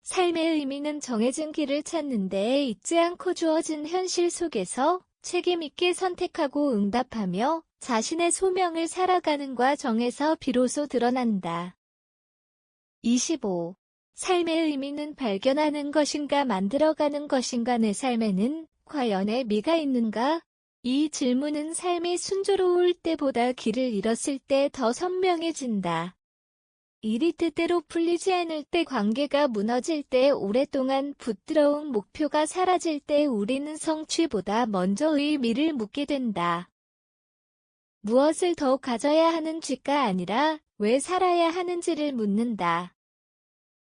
삶의 의미는 정해진 길을 찾는데 있지 않고 주어진 현실 속에서 책임 있게 선택하고 응답하며 자신의 소명을 살아가는 과정에서 비로소 드러난다. 25. 삶의 의미는 발견하는 것인가 만들어가는 것인가 내 삶에는 과연 의미가 있는가? 이 질문은 삶이 순조로울 때보다 길을 잃었을 때 더 선명해진다. 일이 뜻대로 풀리지 않을 때 관계가 무너질 때 오랫동안 붙들어온 목표가 사라질 때 우리는 성취보다 먼저 의미를 묻게 된다. 무엇을 더 가져야 하는지가 아니라 왜 살아야 하는지를 묻는다.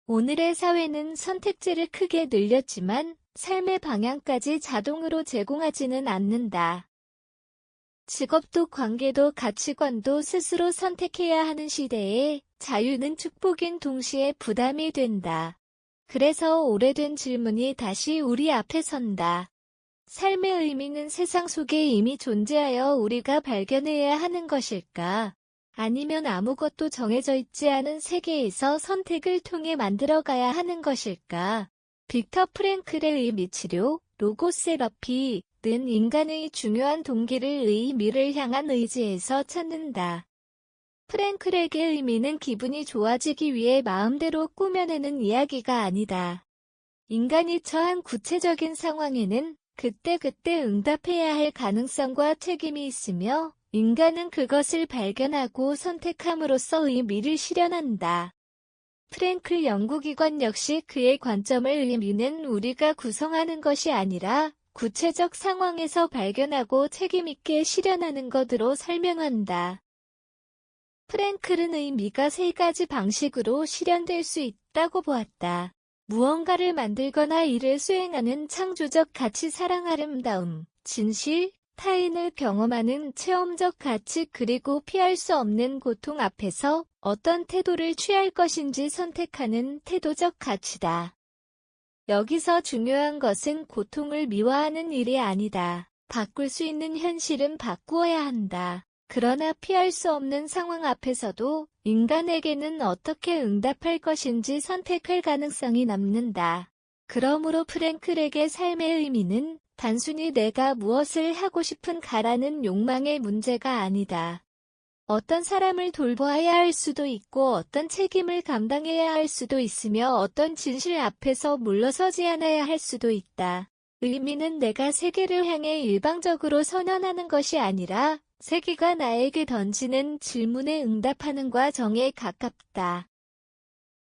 오늘의 사회는 선택지를 크게 늘렸지만 삶의 방향까지 자동으로 제공하지는 않는다. 직업도 관계도 가치관도 스스로 선택해야 하는 시대에 자유는 축복인 동시에 부담이 된다. 그래서 오래된 질문이 다시 우리 앞에 선다. 삶의 의미는 세상 속에 이미 존재하여 우리가 발견해야 하는 것일까? 아니면 아무것도 정해져 있지 않은 세계에서 선택을 통해 만들어가야 하는 것일까? 빅터 프랭클의 의미치료, 로고세러피는 인간의 중요한 동기를 의미를 향한 의지에서 찾는다. 프랭클에게 의미는 기분이 좋아지기 위해 마음대로 꾸며내는 이야기가 아니다. 인간이 처한 구체적인 상황에는 그때그때 응답해야 할 가능성과 책임이 있으며 인간은 그것을 발견하고 선택함으로써 의미를 실현한다. 프랭클 연구기관 역시 그의 관점을 의미는 우리가 구성하는 것이 아니라 구체적 상황에서 발견하고 책임있게 실현하는 것으로 설명한다. 프랭클은 의미가 세 가지 방식으로 실현될 수 있다고 보았다. 무언가를 만들거나 일을 수행하는 창조적 가치, 사랑, 아름다움, 진실, 타인을 경험하는 체험적 가치, 그리고 피할 수 없는 고통 앞에서 어떤 태도를 취할 것인지 선택하는 태도적 가치다. 여기서 중요한 것은 고통을 미화하는 일이 아니다. 바꿀 수 있는 현실은 바꾸어야 한다. 그러나 피할 수 없는 상황 앞에서도 인간에게는 어떻게 응답할 것인지 선택할 가능성이 남는다. 그러므로 프랭클에게 삶의 의미는 단순히 내가 무엇을 하고 싶은가라는 욕망의 문제가 아니다. 어떤 사람을 돌보아야 할 수도 있고 어떤 책임을 감당해야 할 수도 있으며 어떤 진실 앞에서 물러서지 않아야 할 수도 있다. 의미는 내가 세계를 향해 일방적으로 선언하는 것이 아니라 세계가 나에게 던지는 질문에 응답하는 과정에 가깝다.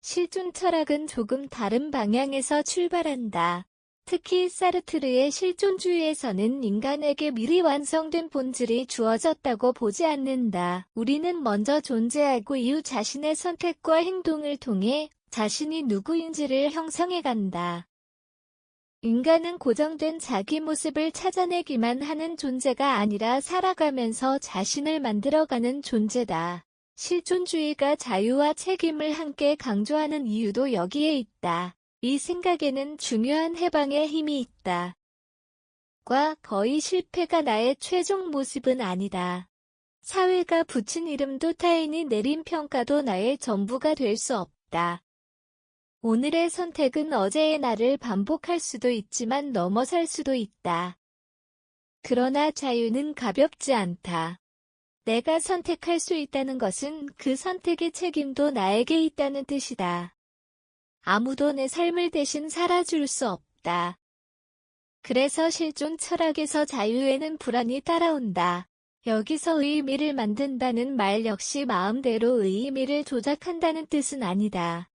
실존 철학은 조금 다른 방향에서 출발한다. 특히 사르트르의 실존주의에서는 인간에게 미리 완성된 본질이 주어졌다고 보지 않는다. 우리는 먼저 존재하고 이후 자신의 선택과 행동을 통해 자신이 누구인지를 형성해간다. 인간은 고정된 자기 모습을 찾아내기만 하는 존재가 아니라 살아가면서 자신을 만들어가는 존재다. 실존주의가 자유와 책임을 함께 강조하는 이유도 여기에 있다. 이 생각에는 중요한 해방의 힘이 있다. 거의 실패가 나의 최종 모습은 아니다. 사회가 붙인 이름도 타인이 내린 평가도 나의 전부가 될 수 없다. 오늘의 선택은 어제의 나를 반복할 수도 있지만 넘어설 수도 있다. 그러나 자유는 가볍지 않다. 내가 선택할 수 있다는 것은 그 선택의 책임도 나에게 있다는 뜻이다. 아무도 내 삶을 대신 살아줄 수 없다. 그래서 실존 철학에서 자유에는 불안이 따라온다. 여기서 의미를 만든다는 말 역시 마음대로 의미를 조작한다는 뜻은 아니다.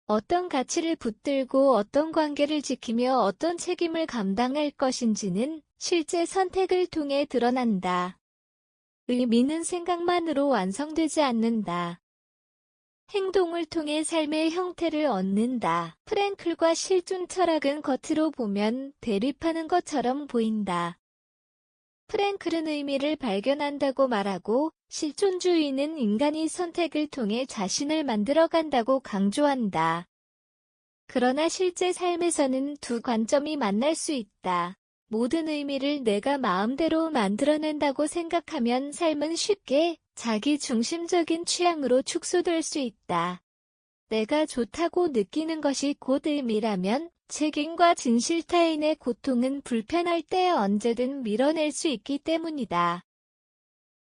어떤 가치를 붙들고 어떤 관계를 지키며 어떤 책임을 감당할 것인지는 실제 선택을 통해 드러난다. 의미는 생각만으로 완성되지 않는다. 행동을 통해 삶의 형태를 얻는다. 프랭클과 실존 철학은 겉으로 보면 대립하는 것처럼 보인다. 프랭클은 의미를 발견한다고 말하고 실존주의는 인간이 선택을 통해 자신을 만들어간다고 강조한다. 그러나 실제 삶에서는 두 관점이 만날 수 있다. 모든 의미를 내가 마음대로 만들어낸다고 생각하면 삶은 쉽게 자기 중심적인 취향으로 축소될 수 있다. 내가 좋다고 느끼는 것이 곧 의미라면 책임과 진실 타인의 고통은 불편할 때 언제든 밀어낼 수 있기 때문이다.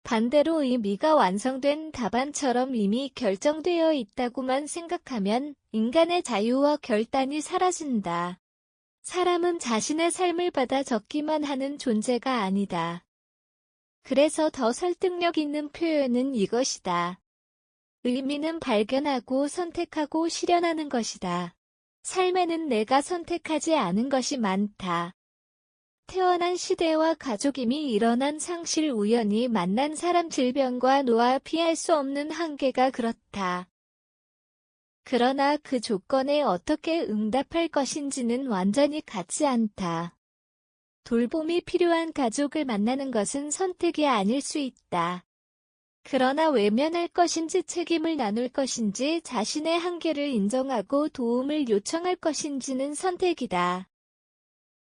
반대로 의미가 완성된 답안처럼 이미 결정되어 있다고만 생각하면 인간의 자유와 결단이 사라진다. 사람은 자신의 삶을 받아 적기만 하는 존재가 아니다. 그래서 더 설득력 있는 표현은 이것이다. 의미는 발견하고 선택하고 실현하는 것이다. 삶에는 내가 선택하지 않은 것이 많다. 태어난 시대와 가족 이미 일어난 상실 우연히 만난 사람 질병과 노화 피할 수 없는 한계가 그렇다. 그러나 그 조건에 어떻게 응답할 것인지는 완전히 같지 않다. 돌봄이 필요한 가족을 만나는 것은 선택이 아닐 수 있다. 그러나 외면할 것인지 책임을 나눌 것인지 자신의 한계를 인정하고 도움을 요청할 것인지는 선택이다.